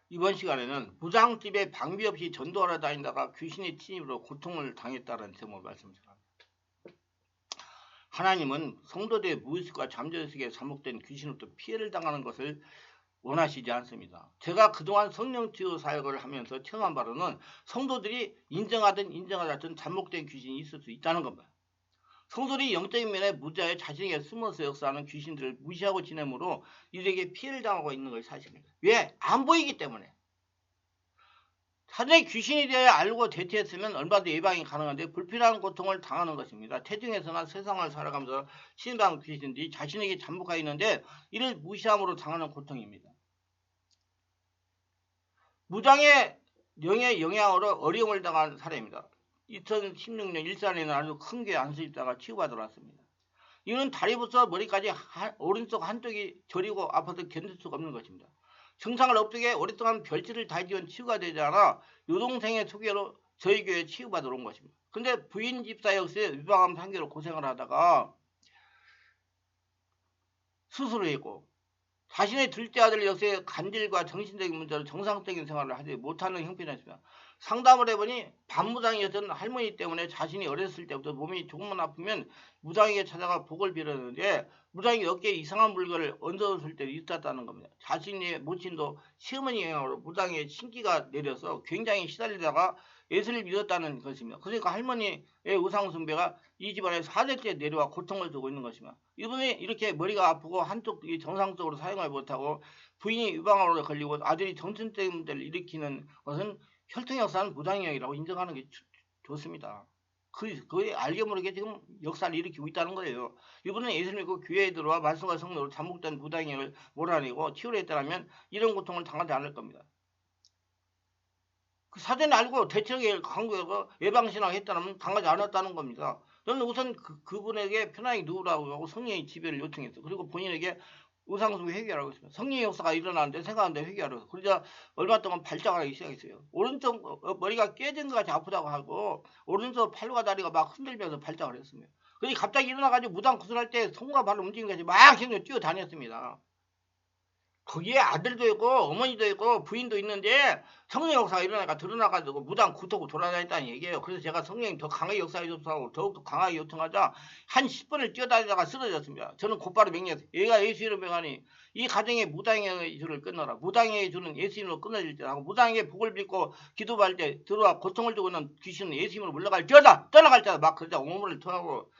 이번 시간에는 무당집에 방비 없이 전도하러 다니다가 귀신의 침입으로 고통을 당했다는 제목을 말씀드립니다. 하나님은 성도들의 무의식과 잠재의식에 잠복된 귀신으로부터 피해를 당하는 것을 원하시지 않습니다. 제가 그동안 성령치유 사역을 하면서 체험한 바로는 성도들이 인정하든 인정하지 않든 잠복된 귀신이 있을 수 있다는 겁니다. 성도들이 영적인 면에 무자에 자신에게 숨어서 역사하는 귀신들을 무시하고 지내므로 이들에게 피해를 당하고 있는 것이 사실입니다. 왜? 안 보이기 때문에. 사전에 귀신에 대해 알고 대처했으면 얼마든지 예방이 가능한데 불필요한 고통을 당하는 것입니다. 태중에서나 세상을 살아가면서 신방 귀신들이 자신에게 잠복하여 있는데 이를 무시함으로 당하는 고통입니다. 무당의 영의 영향으로 어려움을 당한 사례입니다. 2016년 일산에는 아주 큰 게 안수 입다가 치유받으러 왔습니다. 이는 다리부터 머리까지 오른쪽 한쪽이 저리고 아파서 견딜 수가 없는 것입니다. 증상을 없게 오랫동안 별짓을 다 지은 치유가 되지 않아 여동생의 소개로 저희 교회에 치유받으러 온 것입니다. 근데 부인 집사 역시 유방암 상계로 고생을 하다가 수술을 했고 자신의 둘째 아들 역시 간질과 정신적인 문제로 정상적인 생활을 하지 못하는 형편이었습니다. 상담을 해보니 반무당이었던 할머니 때문에 자신이 어렸을 때부터 몸이 조금만 아프면 무당에게 찾아가 복을 빌었는데 무당이 어깨에 이상한 물건을 얹어줬을 때도 있었다는 겁니다. 자신의 모친도 시어머니 영향으로 무당의 신기가 내려서 굉장히 시달리다가 예수를 믿었다는 것입니다. 그러니까 할머니의 우상숭배가 이 집안에 4대째 내려와 고통을 주고 있는 것입니다. 이분이 이렇게 머리가 아프고 한쪽이 정상적으로 사용을 못하고 부인이 유방암으로 걸리고 아들이 정신적인 문제를 일으키는 것은 혈통 역사는 무당형이라고 인정하는 게 좋습니다. 그게 알게 모르게 지금 역사를 일으키고 있다는 거예요. 이분은 예수를 믿고 교회에 들어와 말씀과 성령으로 잠복된 무당형을 몰아내고 치유를 했다면 이런 고통을 당하지 않을 겁니다. 그 사전에 알고 대책에 강구해서 예방신앙 했다면 당하지 않았다는 겁니다. 저는 우선 그분에게 편하게 누우라고 하고 성령의 지배를 요청했어요. 그리고 본인에게 우상숭배 회개하라고 했습니다. 성령의 역사가 일어나는데 생각하는데 회개하라고. 그러자 얼마 동안 발작을 하기 시작했어요. 오른쪽 머리가 깨진 것 같이 아프다고 하고 오른쪽 팔과 다리가 막 흔들면서 발작을 했습니다. 그래서 갑자기 일어나가지고 무당 구슬할 때 손과 발로 움직이는 것이 막 뛰어다녔습니다. 거기에 아들도 있고 어머니도 있고 부인도 있는데 성령 역사가 일어나니까 드러나가지고 무당 구토고 돌아다녔다는 얘기예요. 그래서 제가 성령이 더 강하게 역사해 줬다고 더욱더 강하게 요청하자 한 10분을 뛰어다니다가 쓰러졌습니다. 저는 곧바로 명령했어요. 얘가 예수 이름 명하니 이 가정에 무당의 줄을 끊어라. 무당의 줄은 예수 이름으로 끊어질 때하고 무당에게 복을 빌고 기도할 때 들어와 고통을 주고 있는 귀신은 예수 이름으로 물러갈 때다 떠나갈 때다 막 그러자 오물을 통하고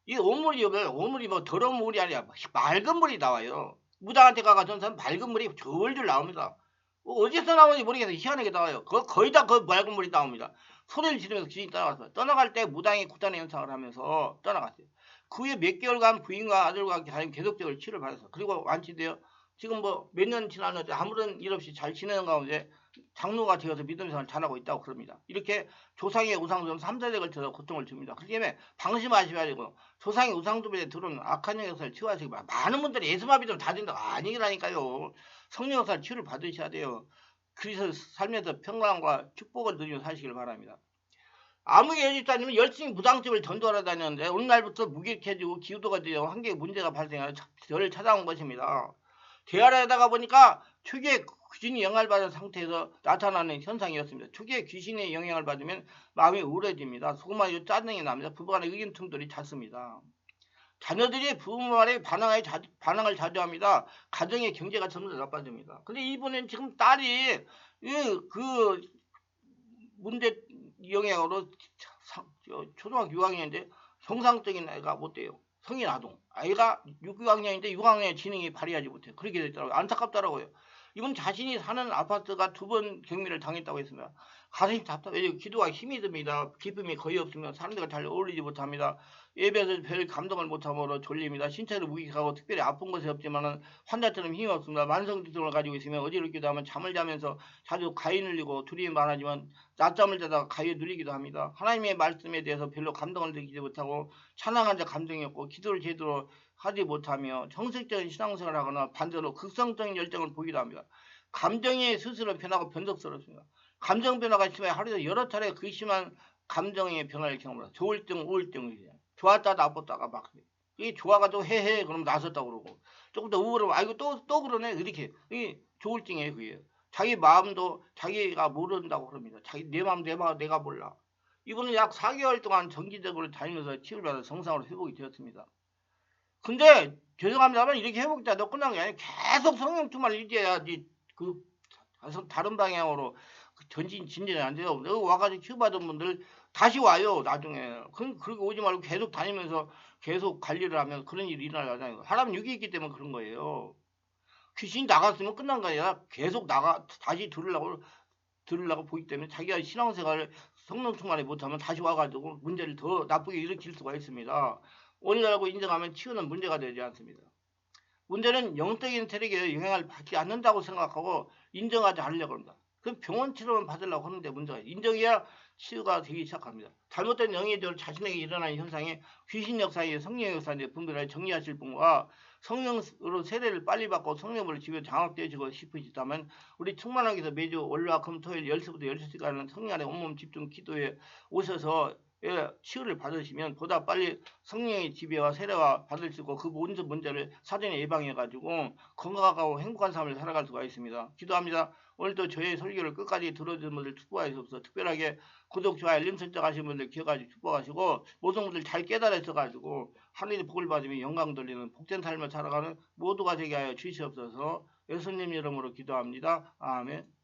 이 오물이 뭐 더러운 물이 아니라 맑은 물이 나와요. 무당한테 가가 전선 맑은 물이 졸졸 나옵니다. 어디서 나오는지 모르겠어요. 희한하게 나와요. 거의 다 그 맑은 물이 나옵니다. 소리를 지르면서 귀신이 떠나갔어요. 떠나갈 때 무당이 구단의 현상을 하면서 떠나갔어요. 그 후에 몇 개월간 부인과 아들과 계속적으로 치료를 받았어요. 그리고 완치되어 지금 뭐 몇 년 지났는데 아무런 일 없이 잘 지내는 가운데 장로가 되어서 믿음 생활을 잘하고 있다고 그럽니다. 이렇게 조상의 우상숭배 3세대에 걸쳐서 고통을 줍니다. 그렇기 때문에 방심하셔야 되고 조상의 우상숭배에 들어오는 악한 역사를 치유하시기 바랍니다. 많은 분들이 예수만 믿으면 다 된다고 아니라니까요. 성령 역사를 치유를 받으셔야 돼요. 그리스도 삶에서 평강과 축복을 누리며 사시길 바랍니다. 아무리 예집자님은 열심히 무당집을 전도하러 다녔는데 어느 날부터 무기력해지고 기우도가 되어 한계의 문제가 발생하여 저를 찾아온 것입니다. 대화를 하다가 보니까 초기에 귀신이 영향을 받은 상태에서 나타나는 현상이었습니다. 초기에 귀신의 영향을 받으면 마음이 우울해집니다. 속마음이 짜증이 납니다. 부부간의 의견 충돌이 잦습니다. 자녀들이 부모 말에 반항을 자주 합니다. 가정의 경제가 점점 나빠집니다. 근데 이번엔 지금 딸이 그 문제 영향으로 초등학교 6학년인데 정상적인 애가 못 돼요. 성인 아동. 아이가 6학년인데 6학년의 지능이 발휘하지 못해요. 그렇게 됐더라고요. 안타깝더라고요. 이건 자신이 사는 아파트가 2번 경미를 당했다고 했습니다. 가슴이 답답해요. 기도가 힘이 듭니다. 기쁨이 거의 없으며 사람들과 잘 어울리지 못합니다. 예배에서 별 감동을 못함으로 졸립니다. 신체도 무기하고 특별히 아픈 것이 없지만 환자처럼 힘이 없습니다. 만성질환을 가지고 있으면 어지럽기도 하면 잠을 자면서 자주 가위 눌리고 두려움이 많아지만 낮잠을 자다가 가위 눌리기도 합니다. 하나님의 말씀에 대해서 별로 감동을 느끼지 못하고 찬양한 자 감동이 없고 기도를 제대로 하지 못하며 정식적인 신앙생활을 하거나 반대로 극성적인 열정을 보이기도 합니다. 감정이 스스로 변하고 변덕스럽습니다. 감정 변화가 심해 하루에 여러 차례 그 심한 감정의 변화를 경험합니다. 좋을증, 우울증이에요. 좋았다 나빴다가 막 이게 좋아가지고 헤헤 그러면 나섰다고 그러고 조금 더 우울하면 아이고 또 그러네 이렇게 이게 조울증이에요 그게. 자기 마음도 자기가 모른다고 그럽니다. 자기 내 마음 내 마음 내가 몰라. 이분은 약 4개월 동안 정기적으로 다니면서 치료를 받아 정상으로 회복이 되었습니다. 근데 죄송합니다만 이렇게 회복이 너 끝난 게 아니라 계속 성령 충만을 유지해야지 그 다른 방향으로 전진 진전이 안 돼요. 여기 와가지고 치유받은 분들 다시 와요 나중에. 그렇게 오지 말고 계속 다니면서 계속 관리를 하면 그런 일이 일어나잖아요. 사람은 육이 있기 때문에 그런 거예요. 귀신이 나갔으면 끝난 거야. 계속 다시 들으려고 보기 때문에 자기가 신앙생활을 성령 충만을 못하면 다시 와가지고 문제를 더 나쁘게 일으킬 수가 있습니다. 원리라고 인정하면 치유는 문제가 되지 않습니다. 문제는 영적인 세력에 영향을 받지 않는다고 생각하고 인정하지 않으려고 합니다. 그 병원 치료만 받으려고 하는데 문제가 인정해야 치유가 되기 시작합니다. 잘못된 영의들 자신에게 일어나는 현상이 귀신 역사의 성령 역사인데 분별하여 정리하실 분과 성령으로 세례를 빨리 받고 성령으로 집에 장악되시고 싶으시다면 우리 충만하게서 매주 월화 금토일 10시부터 12시간은 성령 안에 온몸 집중 기도에 오셔서 치유를 받으시면 보다 빨리 성령의 지배와 세례와 받을 수 있고 그 모든 문제를 사전에 예방해가지고 건강하고 행복한 삶을 살아갈 수가 있습니다. 기도합니다. 오늘도 저의 설교를 끝까지 들어주는 분들 축복하셔서 특별하게 구독, 좋아요, 알림 설정하신 분들 기억하시고 축복하시고 모든 분들 잘 깨달으셔가지고 하늘의 복을 받으며 영광 돌리는 복된 삶을 살아가는 모두가 되게 하여 주시옵소서. 예수님 이름으로 기도합니다. 아멘.